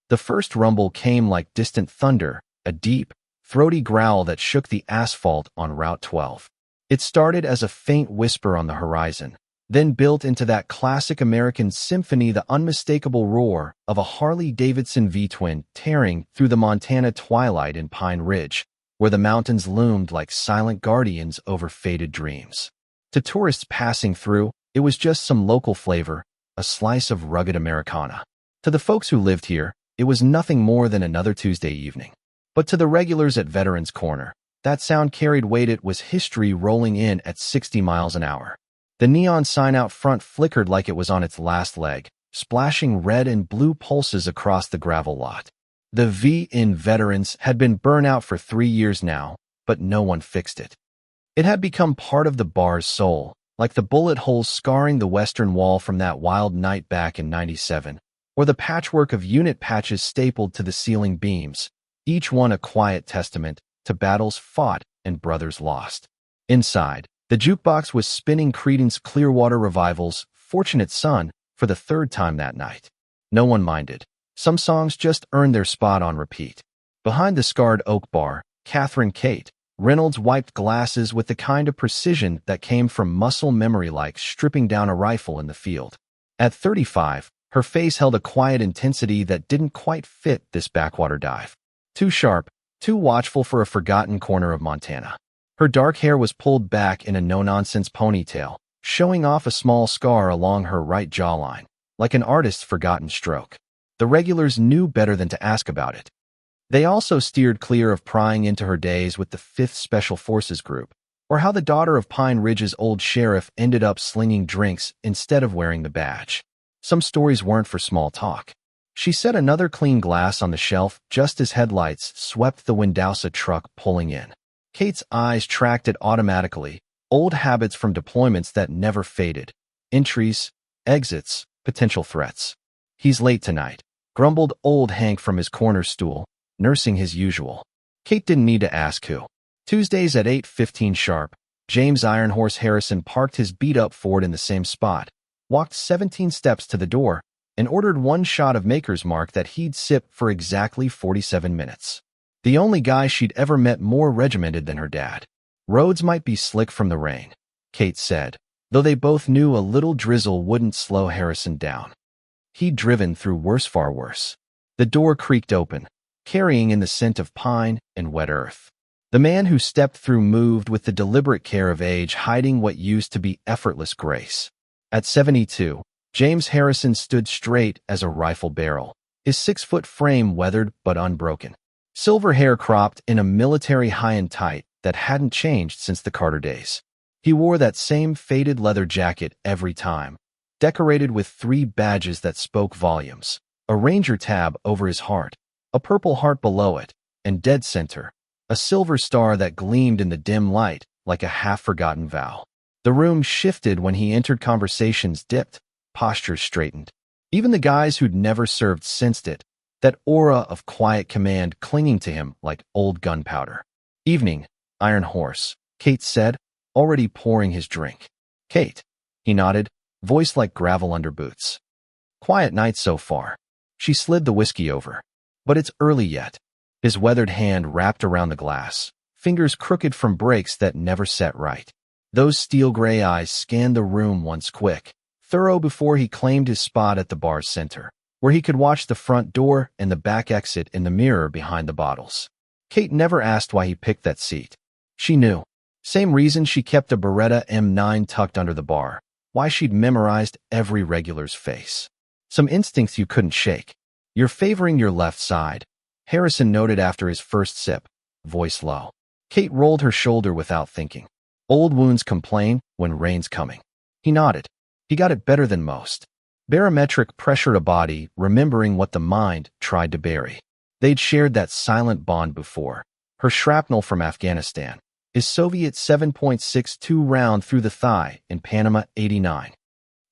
The first rumble came like distant thunder, a deep, throaty growl that shook the asphalt on Route 12. It started as a faint whisper on the horizon, then built into that classic American symphony, the unmistakable roar of a Harley-Davidson V-twin tearing through the Montana twilight in Pine Ridge, where the mountains loomed like silent guardians over faded dreams. To tourists passing through, it was just some local flavor, a slice of rugged Americana. To the folks who lived here, it was nothing more than another Tuesday evening. But to the regulars at Veterans Corner, that sound carried weight. It was history rolling in at 60 miles an hour. The neon sign out front flickered like it was on its last leg, splashing red and blue pulses across the gravel lot. The V in Veterans had been burnt out for 3 years now, but no one fixed it. It had become part of the bar's soul, like the bullet holes scarring the western wall from that wild night back in '97, or the patchwork of unit patches stapled to the ceiling beams, each one a quiet testament to battles fought and brothers lost. Inside, the jukebox was spinning Creedence Clearwater Revival's Fortunate Son for the third time that night. No one minded. Some songs just earned their spot on repeat. Behind the scarred oak bar, Catherine Kate Reynolds wiped glasses with the kind of precision that came from muscle memory, like stripping down a rifle in the field. At 35, her face held a quiet intensity that didn't quite fit this backwater dive. Too sharp, too watchful for a forgotten corner of Montana. Her dark hair was pulled back in a no-nonsense ponytail, showing off a small scar along her right jawline, like an artist's forgotten stroke. The regulars knew better than to ask about it. They also steered clear of prying into her days with the 5th Special Forces Group, or how the daughter of Pine Ridge's old sheriff ended up slinging drinks instead of wearing the badge. Some stories weren't for small talk. She set another clean glass on the shelf just as headlights swept the Windowsa truck pulling in. Kate's eyes tracked it automatically, old habits from deployments that never faded. Entries, exits, potential threats. "He's late tonight," grumbled old Hank from his corner stool, nursing his usual. Kate didn't need to ask who. Tuesdays at 8:15 sharp, James Ironhorse Harrison parked his beat-up Ford in the same spot, walked 17 steps to the door, and ordered one shot of Maker's Mark that he'd sip for exactly 47 minutes. The only guy she'd ever met more regimented than her dad. Roads might be slick from the rain, Kate said, though they both knew a little drizzle wouldn't slow Harrison down. He'd driven through worse, far worse. The door creaked open, carrying in the scent of pine and wet earth. The man who stepped through moved with the deliberate care of age, hiding what used to be effortless grace. At 72, James Harrison stood straight as a rifle barrel, his 6-foot frame weathered but unbroken. Silver hair cropped in a military high and tight that hadn't changed since the Carter days. He wore that same faded leather jacket every time, decorated with 3 badges that spoke volumes, a Ranger tab over his heart, a purple heart below it, and dead center, a silver star that gleamed in the dim light like a half-forgotten vow. The room shifted when he entered. Conversations dipped, postures straightened. Even the guys who'd never served sensed it, that aura of quiet command clinging to him like old gunpowder. "Evening, Iron Horse," Kate said, already pouring his drink. "Kate," he nodded, voice like gravel under boots. "Quiet night so far." She slid the whiskey over. "But it's early yet." His weathered hand wrapped around the glass, fingers crooked from breaks that never set right. Those steel gray eyes scanned the room once, quick, thorough, before he claimed his spot at the bar's center, where he could watch the front door and the back exit in the mirror behind the bottles. Kate never asked why he picked that seat. She knew. Same reason she kept a Beretta M9 tucked under the bar, why she'd memorized every regular's face. Some instincts you couldn't shake. "You're favoring your left side," Harrison noted after his first sip, voice low. Kate rolled her shoulder without thinking. "Old wounds complain when rain's coming." He nodded. He got it better than most. Barometric pressured a body, remembering what the mind tried to bury. They'd shared that silent bond before. Her shrapnel from Afghanistan, his Soviet 7.62 round through the thigh in Panama '89.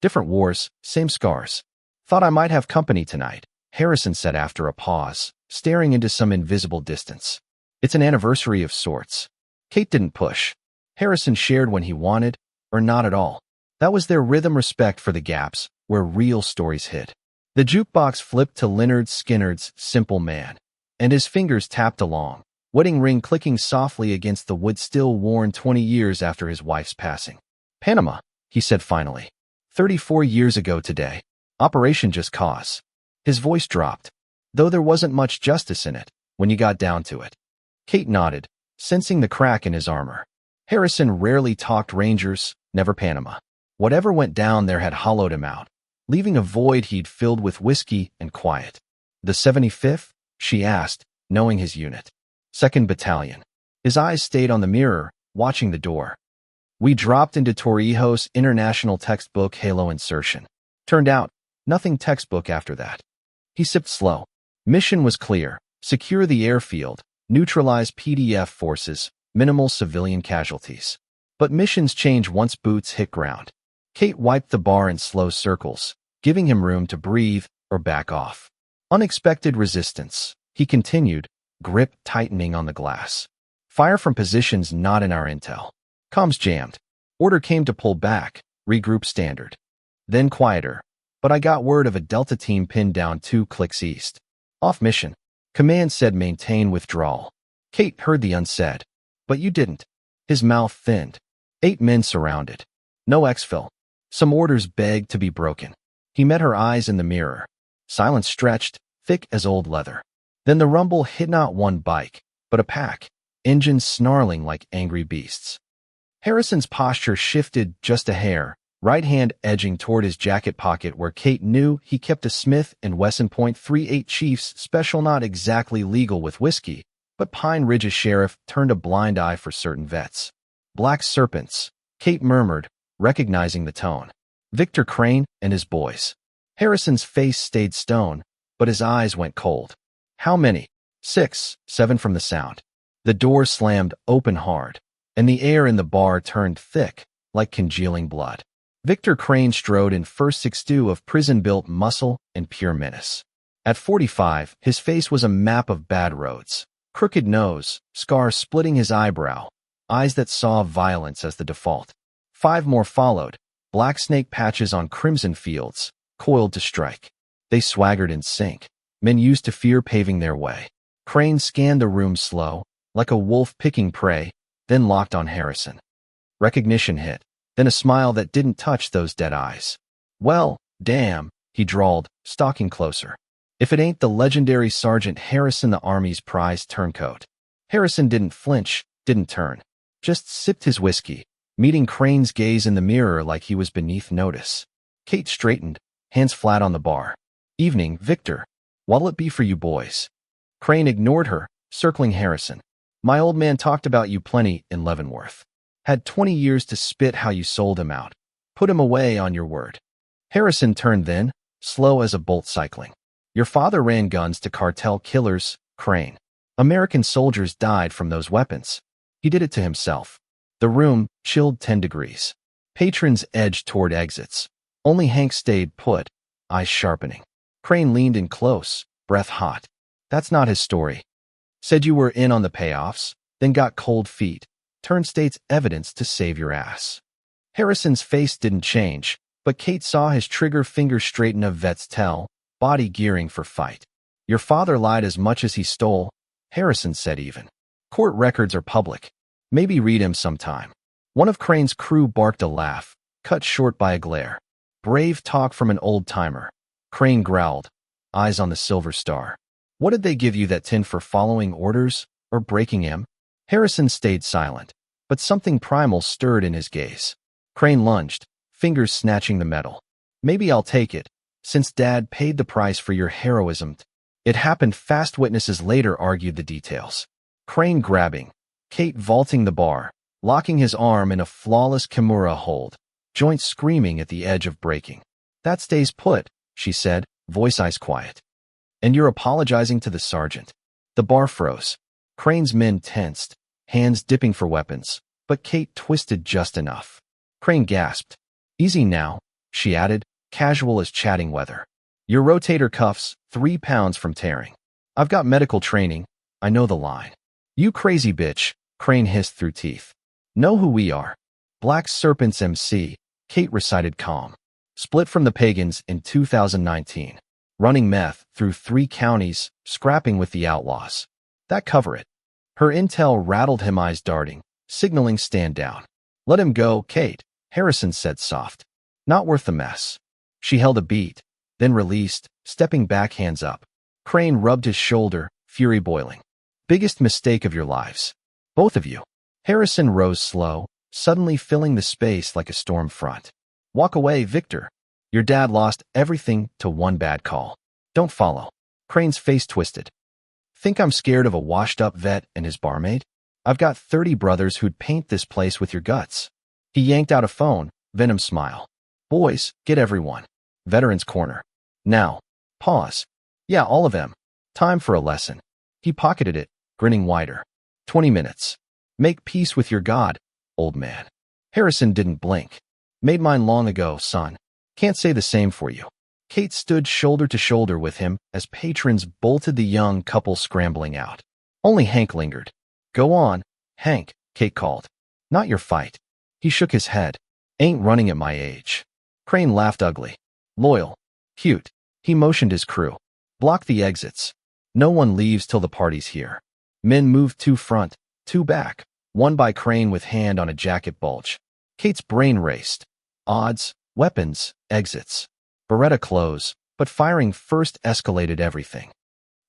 Different wars, same scars. "Thought I might have company tonight," Harrison said after a pause, staring into some invisible distance. "It's an anniversary of sorts." Kate didn't push. Harrison shared when he wanted, or not at all. That was their rhythm, respect for the gaps where real stories hid. The jukebox flipped to Lynyrd Skynyrd's Simple Man, and his fingers tapped along, wedding ring clicking softly against the wood still worn 20 years after his wife's passing. Panama, he said finally. 34 years ago today. Operation Just Cause. His voice dropped, though there wasn't much justice in it, when you got down to it. Kate nodded, sensing the crack in his armor. Harrison rarely talked Rangers, never Panama. Whatever went down there had hollowed him out, leaving a void he'd filled with whiskey and quiet. The 75th? She asked, knowing his unit. 2nd Battalion. His eyes stayed on the mirror, watching the door. We dropped into Torrijos' international textbook Halo insertion. Turned out, nothing textbook after that. He sipped slow. Mission was clear. Secure the airfield, neutralize PDF forces, minimal civilian casualties. But missions change once boots hit ground. Kate wiped the bar in slow circles, giving him room to breathe or back off. Unexpected resistance, he continued, grip tightening on the glass. Fire from positions not in our intel. Comms jammed. Order came to pull back, regroup standard. Then quieter. But I got word of a Delta team pinned down 2 clicks east. Off mission. Command said maintain withdrawal. Kate heard the unsaid. But you didn't. His mouth thinned. 8 men surrounded. No exfil. Some orders begged to be broken. He met her eyes in the mirror. Silence stretched, thick as old leather. Then the rumble hit not one bike, but a pack, engines snarling like angry beasts. Harrison's posture shifted just a hair, right hand edging toward his jacket pocket where Kate knew he kept a Smith & Wesson .38 Chiefs special, not exactly legal with whiskey, but Pine Ridge's sheriff turned a blind eye for certain vets. Black serpents, Kate murmured, recognizing the tone. Victor Crane and his boys. Harrison's face stayed stone, but his eyes went cold. How many? 6, 7 from the sound. The door slammed open hard, and the air in the bar turned thick, like congealing blood. Victor Crane strode in first 6'2" of prison-built muscle and pure menace. At 45, his face was a map of bad roads. Crooked nose, scar splitting his eyebrow, eyes that saw violence as the default. 5 more followed, black snake patches on crimson fields, coiled to strike. They swaggered in sync, men used to fear paving their way. Crane scanned the room slow, like a wolf picking prey, then locked on Harrison. Recognition hit, then a smile that didn't touch those dead eyes. Well, damn, he drawled, stalking closer. If it ain't the legendary Sergeant Harrison, the Army's prized turncoat. Harrison didn't flinch, didn't turn. Just sipped his whiskey, meeting Crane's gaze in the mirror like he was beneath notice. Kate straightened, hands flat on the bar. Evening, Victor. What'll it be for you boys? Crane ignored her, circling Harrison. My old man talked about you plenty in Leavenworth. Had 20 years to spit how you sold him out. Put him away on your word. Harrison turned then, slow as a bolt cycling. Your father ran guns to cartel killers, Crane. American soldiers died from those weapons. He did it to himself. The room chilled 10 degrees. Patrons edged toward exits. Only Hank stayed put, eyes sharpening. Crane leaned in close, breath hot. That's not his story. Said you were in on the payoffs, then got cold feet. Turned state's evidence to save your ass. Harrison's face didn't change, but Kate saw his trigger finger straighten a vet's tell, body gearing for fight. Your father lied as much as he stole, Harrison said even. Court records are public. Maybe read him sometime. One of Crane's crew barked a laugh, cut short by a glare. Brave talk from an old-timer. Crane growled, eyes on the silver star. What did they give you that tin for, following orders or breaking him? Harrison stayed silent, but something primal stirred in his gaze. Crane lunged, fingers snatching the metal. Maybe I'll take it, since Dad paid the price for your heroism. It happened fast, witnesses later argued the details. Crane grabbing, Kate vaulting the bar, locking his arm in a flawless Kimura hold, joints screaming at the edge of breaking. That stays put, she said, voice eyes quiet. And you're apologizing to the sergeant. The bar froze. Crane's men tensed, hands dipping for weapons, but Kate twisted just enough. Crane gasped. Easy now, she added, casual as chatting weather. Your rotator cuffs, 3 pounds from tearing. I've got medical training, I know the line. You crazy bitch, Crane hissed through teeth. Know who we are. Black Serpents MC, Kate recited calm. Split from the Pagans in 2019. running meth through 3 counties, scrapping with the outlaws. That cover it. Her intel rattled him, eyes darting, signaling stand down. Let him go, Kate, Harrison said soft. Not worth the mess. She held a beat, then released, stepping back, hands up. Crane rubbed his shoulder, fury boiling. Biggest mistake of your lives. Both of you. Harrison rose slow, suddenly filling the space like a storm front. Walk away, Victor. Your dad lost everything to one bad call. Don't follow. Crane's face twisted. Think I'm scared of a washed-up vet and his barmaid? I've got 30 brothers who'd paint this place with your guts. He yanked out a phone, venom smile. Boys, get everyone. Veteran's corner. Now. Pause. Yeah, all of them. Time for a lesson. He pocketed it, grinning wider. 20 minutes. Make peace with your God, old man. Harrison didn't blink. Made mine long ago, son. Can't say the same for you. Kate stood shoulder to shoulder with him as patrons bolted the young couple scrambling out. Only Hank lingered. Go on, Hank, Kate called. Not your fight. He shook his head. Ain't running at my age. Crane laughed ugly. Loyal. Cute. He motioned his crew. Block the exits. No one leaves till the party's here. Men moved 2 front, 2 back, one by Crane with hand on a jacket bulge. Kate's brain raced. Odds, weapons, exits. Beretta close, but firing first escalated everything.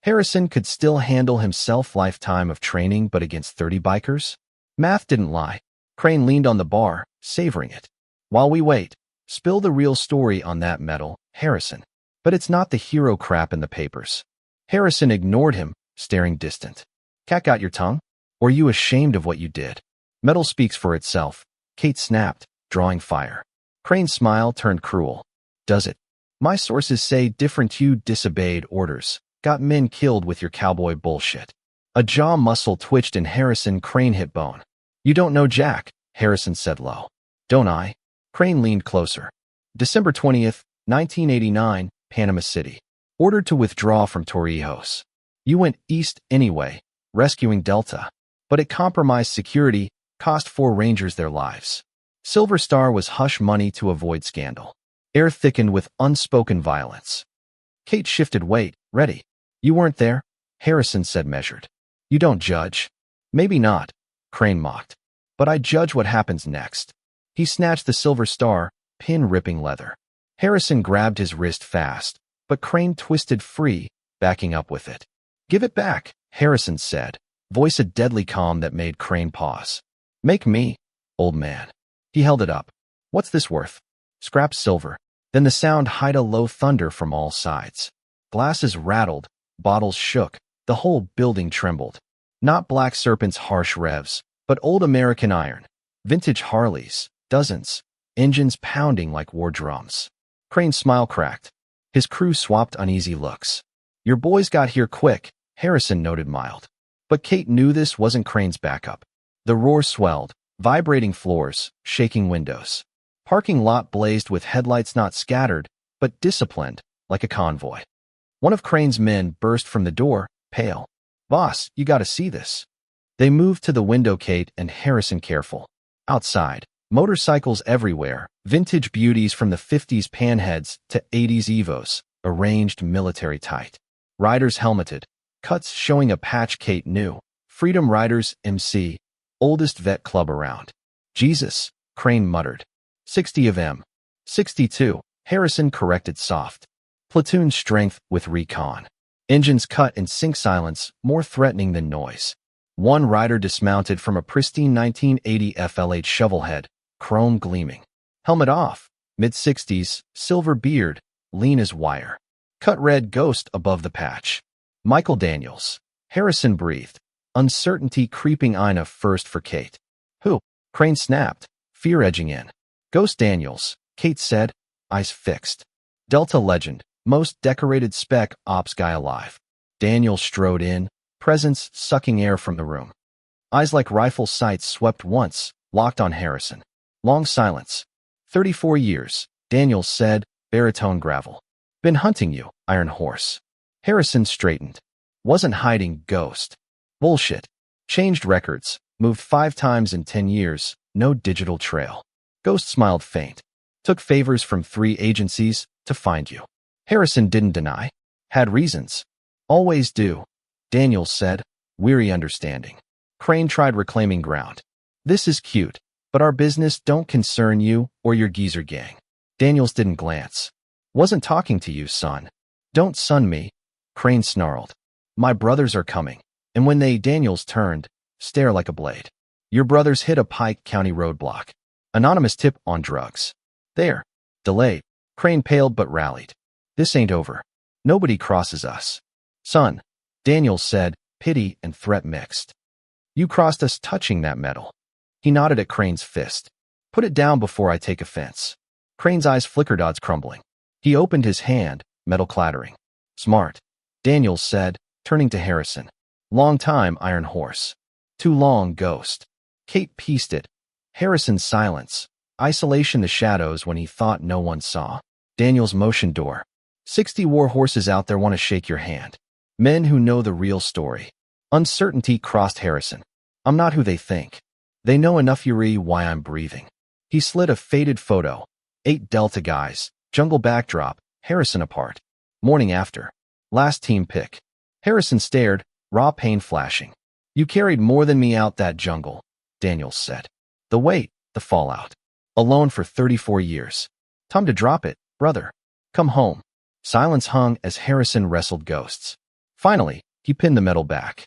Harrison could still handle himself, lifetime of training, but against 30 bikers? Math didn't lie. Crane leaned on the bar, savoring it. While we wait, spill the real story on that medal, Harrison. But it's not the hero crap in the papers. Harrison ignored him, staring distant. Cat got your tongue? Or are you ashamed of what you did? Medal speaks for itself, Kate snapped, drawing fire. Crane's smile turned cruel. Does it? My sources say different. You disobeyed orders, got men killed with your cowboy bullshit. A jaw muscle twitched in Harrison. Crane hit bone. You don't know Jack, Harrison said low. Don't I? Crane leaned closer. December 20th, 1989, Panama City. Ordered to withdraw from Torrijos. You went east anyway, rescuing Delta. But it compromised security, cost 4 Rangers their lives. Silver Star was hush money to avoid scandal. Air thickened with unspoken violence. Kate shifted weight, ready. You weren't there? Harrison said measured. You don't judge. Maybe not, Crane mocked. But I judge what happens next. He snatched the Silver Star, pin-ripping leather. Harrison grabbed his wrist fast, but Crane twisted free, backing up with it. Give it back, Harrison said, voice a deadly calm that made Crane pause. Make me, old man. He held it up. What's this worth? Scrap silver. Then the sound hid a low thunder from all sides. Glasses rattled, bottles shook, the whole building trembled. Not Black Serpent's harsh revs, but old American iron. Vintage Harleys, dozens, engines pounding like war drums. Crane's smile cracked. His crew swapped uneasy looks. Your boys got here quick, Harrison noted mild. But Kate knew this wasn't Crane's backup. The roar swelled, vibrating floors, shaking windows. Parking lot blazed with headlights not scattered, but disciplined, like a convoy. One of Crane's men burst from the door, pale. Boss, you gotta see this. They moved to the window, Kate and Harrison careful. Outside, motorcycles everywhere, vintage beauties from the 50s panheads to 80s Evos, arranged military tight. Riders helmeted, cuts showing a patch Kate knew. Freedom Riders, MC, oldest vet club around. Jesus, Crane muttered. 60 of them. 62, Harrison corrected soft. Platoon strength with recon. Engines cut in sync, silence, more threatening than noise. One rider dismounted from a pristine 1980 FL8 shovelhead, chrome gleaming. Helmet off, mid-60s, silver beard, lean as wire. Cut red ghost above the patch. Michael Daniels. Harrison breathed. Uncertainty creeping. Ina first for Kate. Who? Crane snapped, fear edging in. Ghost Daniels, Kate said, eyes fixed. Delta legend, most decorated spec ops guy alive. Daniels strode in, presence sucking air from the room. Eyes like rifle sights swept once, locked on Harrison. Long silence. 34 years, Daniels said, baritone gravel. Been hunting you, Iron Horse. Harrison straightened. Wasn't hiding, Ghost. Bullshit. Changed records, moved 5 times in 10 years, no digital trail. Ghost smiled faint. Took favors from 3 agencies to find you. Harrison didn't deny. Had reasons. Always do. Daniels said, weary understanding. Crane tried reclaiming ground. This is cute, but our business don't concern you or your geezer gang. Daniels didn't glance. Wasn't talking to you, son. Don't son me. Crane snarled. My brothers are coming. And when Daniels turned, stare like a blade. Your brothers hit a Pike County roadblock. Anonymous tip on drugs. There. Delayed. Crane paled but rallied. This ain't over. Nobody crosses us. Son. Daniels said, pity and threat mixed. You crossed us touching that metal. He nodded at Crane's fist. Put it down before I take offense. Crane's eyes flickered, odds crumbling. He opened his hand, metal clattering. Smart. Daniels said, turning to Harrison. Long time, Iron Horse. Too long, Ghost. Kate pieced it. Harrison's silence. Isolation, the shadows when he thought no one saw. Daniels motioned door. 60 war horses out there want to shake your hand. Men who know the real story. Uncertainty crossed Harrison. I'm not who they think. They know enough Yuri why I'm breathing. He slid a faded photo. 8 Delta guys. Jungle backdrop. Harrison apart. Morning after. Last team pick. Harrison stared, raw pain flashing. You carried more than me out that jungle, Daniels said. The weight, the fallout. Alone for 34 years. Time to drop it, brother. Come home. Silence hung as Harrison wrestled ghosts. Finally, he pinned the metal back.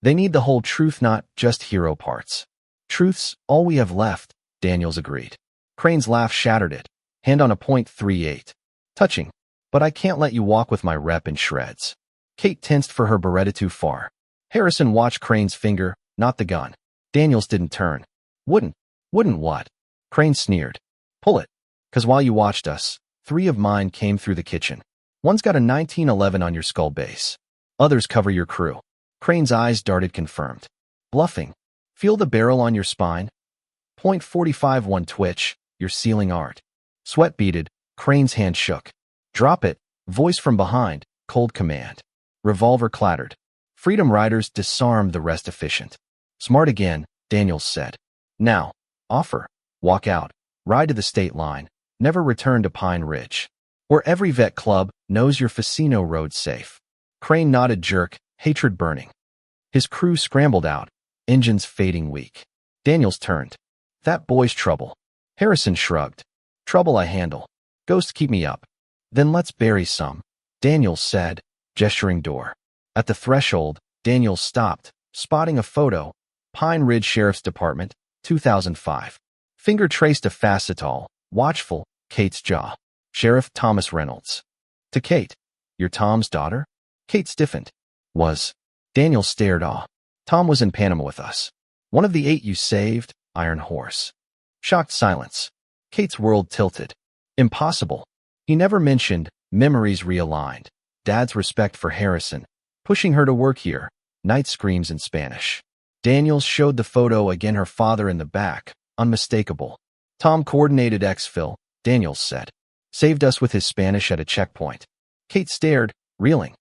They need the whole truth, not just hero parts. Truth's all we have left, Daniels agreed. Crane's laugh shattered it. Hand on a .38. Touching. But I can't let you walk with my rep in shreds. Kate tensed for her Beretta too far. Harrison watched Crane's finger, not the gun. Daniels didn't turn. Wouldn't what? Crane sneered. Pull it. 'Cause while you watched us, 3 of mine came through the kitchen. One's got a 1911 on your skull base. Others cover your crew. Crane's eyes darted, confirmed. Bluffing. Feel the barrel on your spine? .45 one twitch, your ceiling art. Sweat beaded, Crane's hand shook. Drop it, voice from behind, cold command. Revolver clattered. Freedom Riders disarmed the rest efficient. Smart again, Daniels said. Now, offer. Walk out. Ride to the state line. Never return to Pine Ridge. Where every vet club knows your Facino road safe. Crane nodded, jerk, hatred burning. His crew scrambled out, engines fading weak. Daniels turned. That boy's trouble. Harrison shrugged. Trouble I handle. Ghost keep me up. Then let's bury some, Daniels said, gesturing door. At the threshold, Daniels stopped, spotting a photo. Pine Ridge Sheriff's Department, 2005. Finger traced to facetol, watchful, Kate's jaw. Sheriff Thomas Reynolds. To Kate. You're Tom's daughter? Kate stiffened. Was. Daniels stared awe. Tom was in Panama with us. One of the 8 you saved, Iron Horse. Shocked silence. Kate's world tilted. Impossible. He never mentioned, memories realigned. Dad's respect for Harrison. Pushing her to work here. Night screams in Spanish. Daniels showed the photo again, her father in the back. Unmistakable. Tom coordinated exfil, Daniels said. Saved us with his Spanish at a checkpoint. Kate stared, reeling.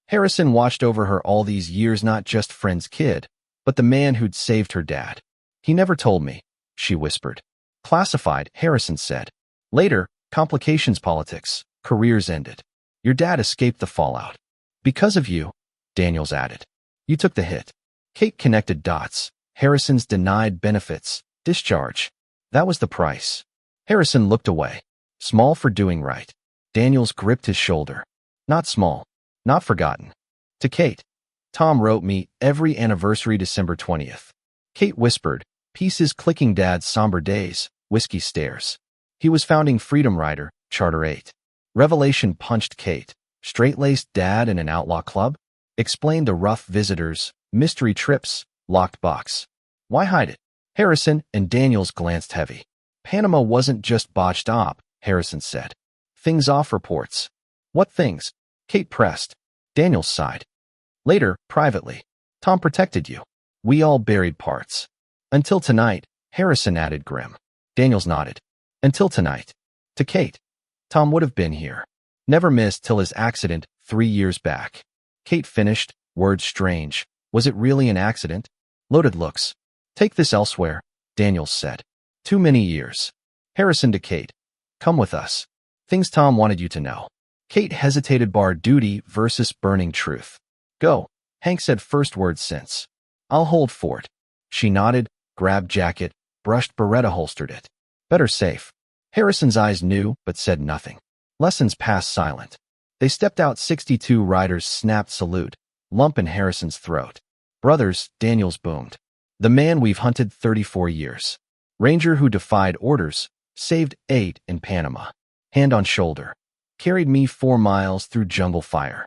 Harrison watched over her all these years, not just friend's kid, but the man who'd saved her dad. He never told me, she whispered. Classified, Harrison said. Later, complications, politics, careers ended. Your dad escaped the fallout. Because of you, Daniels added. You took the hit. Kate connected dots. Harrison's denied benefits, discharge. That was the price. Harrison looked away. Small for doing right. Daniels gripped his shoulder. Not small. Not forgotten. To Kate. Tom wrote me every anniversary December 20th. Kate whispered, pieces clicking, Dad's somber days, whiskey stares. He was founding Freedom Rider, Charter 8. Revelation punched Kate. Straight-laced dad in an outlaw club? Explained the rough visitors, mystery trips, locked box. Why hide it? Harrison and Daniels glanced heavy. Panama wasn't just botched op, Harrison said. Things off reports. What things? Kate pressed. Daniels sighed. Later, privately. Tom protected you. We all buried parts. Until tonight, Harrison added grim. Daniels nodded. Until tonight. To Kate. Tom would have been here. Never missed till his accident 3 years back. Kate finished, words strange. Was it really an accident? Loaded looks. Take this elsewhere, Daniels said. Too many years. Harrison to Kate. Come with us. Things Tom wanted you to know. Kate hesitated. Bar duty versus burning truth. Go. Hank said first word since. I'll hold fort. She nodded, grabbed jacket, brushed Beretta, holstered it. Better safe. Harrison's eyes knew, but said nothing. Lessons passed silent. They stepped out. 62 riders snapped salute, lump in Harrison's throat. Brothers, Daniels boomed. The man we've hunted 34 years. Ranger who defied orders, saved 8 in Panama. Hand on shoulder. Carried me 4 miles through jungle fire.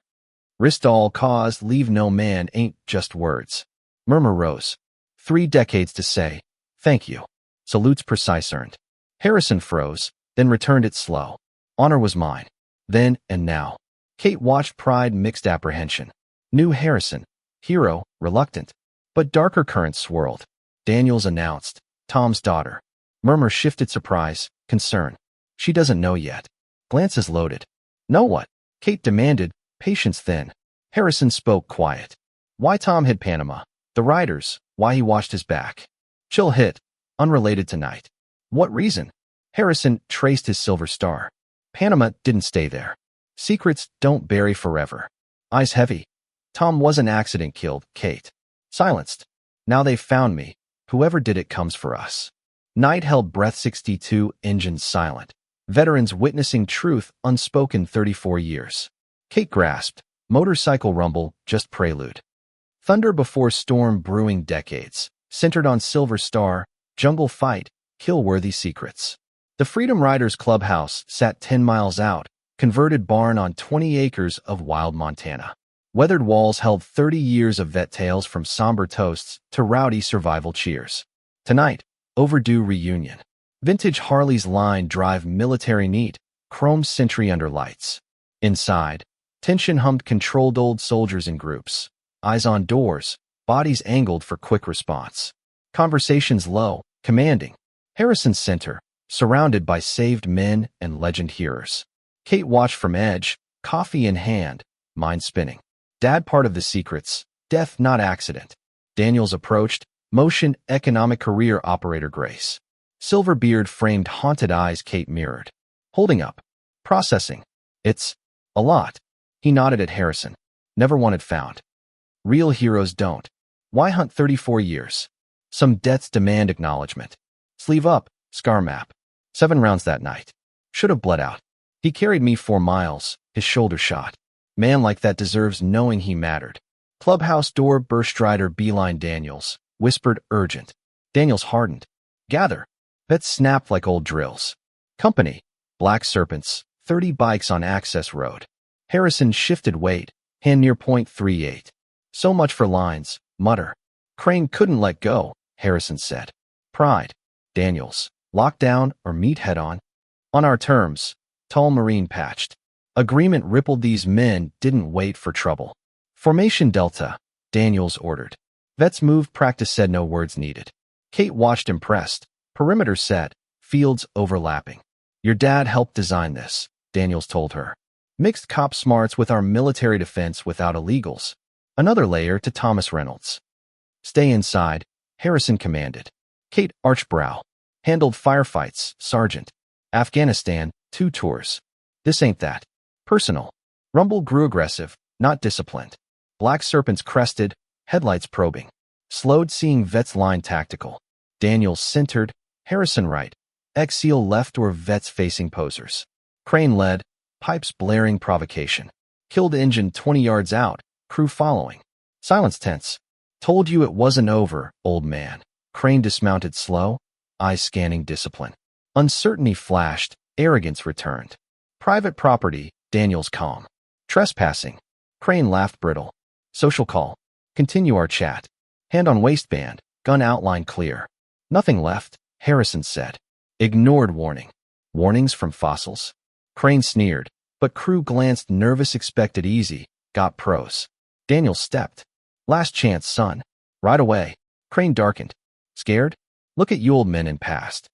Risked all cause, leave no man, ain't just words. Murmur rose. 3 decades to say, thank you. Salutes precise earned. Harrison froze, then returned it slow. Honor was mine. Then and now. Kate watched, pride mixed apprehension. Knew Harrison. Hero, reluctant. But darker currents swirled. Daniels announced. Tom's daughter. Murmur shifted, surprise, concern. She doesn't know yet. Glances loaded. Know what? Kate demanded, patience thin. Harrison spoke quiet. Why Tom hid Panama. The riders, why he watched his back. Chill hit. Unrelated tonight. What reason? Harrison traced his silver star. Panama didn't stay there. Secrets don't bury forever. Eyes heavy. Tom was an accident, killed Kate. Silenced. Now they've found me. Whoever did it comes for us. Night held breath. 62 engines silent. Veterans witnessing truth unspoken. 34 years. Kate grasped. Motorcycle rumble, just prelude. Thunder before storm brewing. Decades. Centered on Silver Star, jungle fight, kill-worthy secrets. The Freedom Riders Clubhouse sat 10 miles out, converted barn on 20 acres of wild Montana. Weathered walls held 30 years of vet tales, from somber toasts to rowdy survival cheers. Tonight, overdue reunion. Vintage Harleys line drive, military neat, chrome sentry under lights. Inside, tension hummed, controlled, old soldiers in groups. Eyes on doors, bodies angled for quick response. Conversations low, commanding. Harrison's center, surrounded by saved men and legend hearers. Kate watched from edge, coffee in hand, mind spinning. Dad part of the secrets, death not accident. Daniels approached, motion, economic career operator grace. Silver beard framed, haunted eyes. Kate mirrored. Holding up. Processing. It's a lot. He nodded at Harrison. Never wanted found. Real heroes don't. Why hunt 34 years? Some deaths demand acknowledgement. Sleeve up, scar map. 7 rounds that night. Should have bled out. He carried me 4 miles, his shoulder shot. Man like that deserves knowing he mattered. Clubhouse door burst. Rider beeline. Daniels whispered, urgent. Daniels hardened. Gather. Vets snapped like old drills. Company. Black Serpents, 30 bikes on access road. Harrison shifted weight, hand near .38. So much for lines, mutter. Crane couldn't let go, Harrison said. Pride. Daniels. Lock down or meet head on. On our terms. Tall Marine patched. Agreement rippled. These men didn't wait for trouble. Formation Delta. Daniels ordered. Vets moved. Practice said no words needed. Kate watched, impressed. Perimeter set. Fields overlapping. Your dad helped design this, Daniels told her. Mixed cop smarts with our military defense without illegals. Another layer to Thomas Reynolds. Stay inside, Harrison commanded. Kate arched brow. Handled firefights, Sergeant. Afghanistan, 2 tours. This ain't that. Personal. Rumble grew aggressive, not disciplined. Black Serpents crested, headlights probing. Slowed, seeing vets line tactical. Daniels centered, Harrison right. Exil left, or vets facing posers. Crane led, pipes blaring, provocation. Killed engine 20 yards out, crew following. Silence tense. Told you it wasn't over, old man. Crane dismounted slow, eyes scanning discipline. Uncertainty flashed, arrogance returned. Private property, Daniels calm. Trespassing. Crane laughed brittle. Social call. Continue our chat. Hand on waistband, gun outline clear. Nothing left, Harrison said. Ignored warning. Warnings from fossils? Crane sneered, but crew glanced nervous, expected easy, got pros. Daniels stepped. Last chance, son. Right away. Crane darkened. Scared? Look at you old men in past.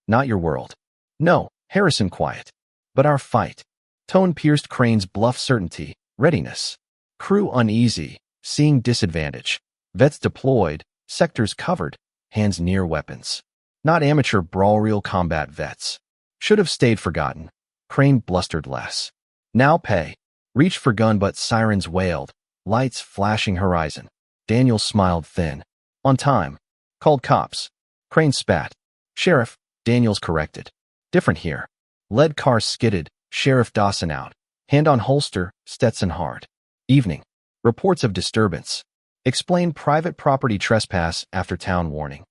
Not your world. No, Harrison quiet. But our fight. Tone pierced. Crane's bluff certainty, readiness. Crew uneasy, seeing disadvantage. Vets deployed, sectors covered, hands near weapons. Not amateur brawl, real combat vets. Should have stayed forgotten. Crane blustered less. Now pay. Reached for gun but sirens wailed. Lights flashing horizon. Daniels smiled thin. On time. Called cops. Crane spat. Sheriff, Daniels corrected. Different here. Lead car skidded. Sheriff Dawson out. Hand on holster, Stetson hard. Evening. Reports of disturbance. Explain private property trespass after town warning.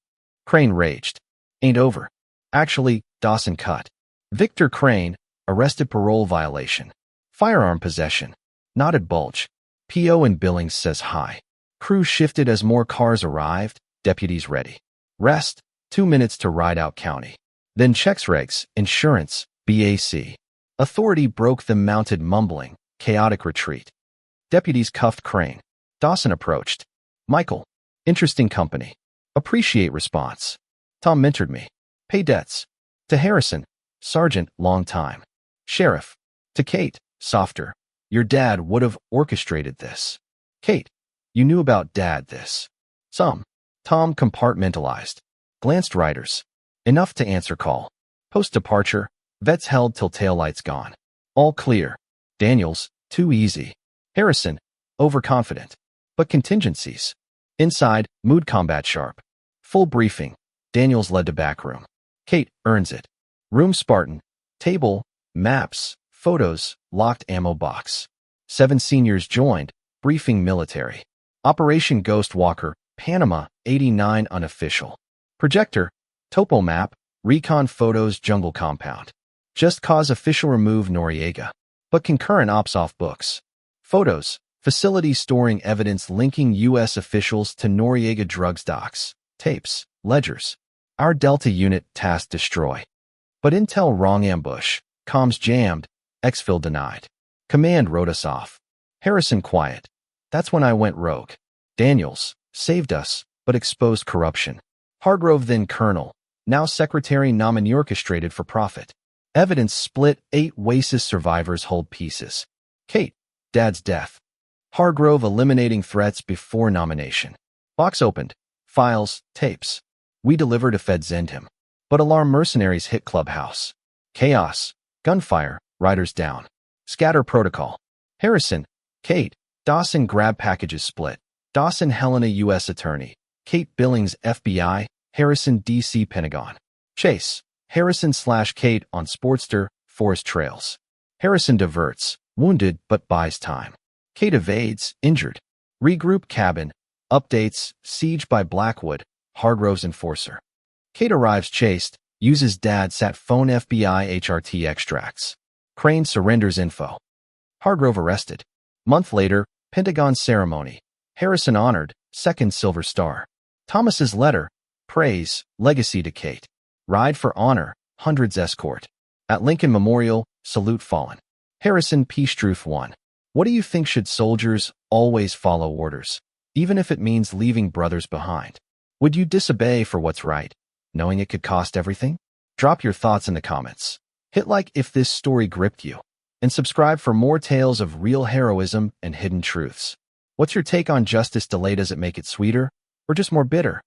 Crane raged. Ain't over. Actually, Dawson cut. Victor Crane, arrested parole violation. Firearm possession. Nodded Bulge. P.O. in Billings says hi. Crew shifted as more cars arrived, deputies ready. Rest, 2 minutes to ride out county. Then checks regs, insurance, BAC. Authority broke the mounted mumbling, chaotic retreat. Deputies cuffed Crane. Dawson approached. Michael. Interesting company. Appreciate response. Tom mentored me. Pay debts. To Harrison. Sergeant, long time. Sheriff. To Kate. Softer. Your dad would have orchestrated this. Kate. You knew about dad this. Some. Tom compartmentalized. Glanced riders. Enough to answer call. Post-departure. Vets held till taillights gone. All clear. Daniels. Too easy. Harrison. Overconfident. But contingencies. Inside. Mood combat sharp. Full briefing. Daniels led to back room. Kate earns it. Room Spartan. Table. Maps. Photos. Locked ammo box. 7 seniors joined. Briefing military. Operation Ghost Walker. Panama. 89 unofficial. Projector. Topo map. Recon photos. Jungle compound. Just cause official remove Noriega. But concurrent ops off books. Photos. Facility storing evidence linking U.S. officials to Noriega drugs docs. Tapes. Ledgers. Our Delta unit tasked destroy. But intel wrong ambush. Comms jammed. Exfil denied. Command wrote us off. Harrison quiet. That's when I went rogue. Daniels. Saved us, but exposed corruption. Hargrove then colonel. Now secretary nominee orchestrated for profit. Evidence split. 8 WASIS survivors hold pieces. Kate. Dad's death. Hargrove eliminating threats before nomination. Box opened. Files. Tapes. We deliver to feds end him. But alarm mercenaries hit clubhouse. Chaos. Gunfire. Riders down. Scatter protocol. Harrison. Kate. Dawson grab packages split. Dawson Helena U.S. Attorney. Kate Billings FBI. Harrison D.C. Pentagon. Chase. Harrison/Kate on Sportster, Forest Trails. Harrison diverts. Wounded but buys time. Kate evades. Injured. Regroup cabin. Updates. Siege by Blackwood. Hargrove's enforcer. Kate arrives chased. Uses dad sat phone FBI HRT extracts. Crane surrenders info. Hargrove arrested. Month later, Pentagon ceremony. Harrison honored. 2nd Silver Star. Thomas's letter. Praise. Legacy to Kate. Ride for honor. Hundreds escort. At Lincoln Memorial. Salute fallen. Harrison P. Struth 1. What do you think? Should soldiers always follow orders, even if it means leaving brothers behind? Would you disobey for what's right, knowing it could cost everything? Drop your thoughts in the comments. Hit like if this story gripped you, and subscribe for more tales of real heroism and hidden truths. What's your take on justice delayed? Does it make it sweeter, or just more bitter?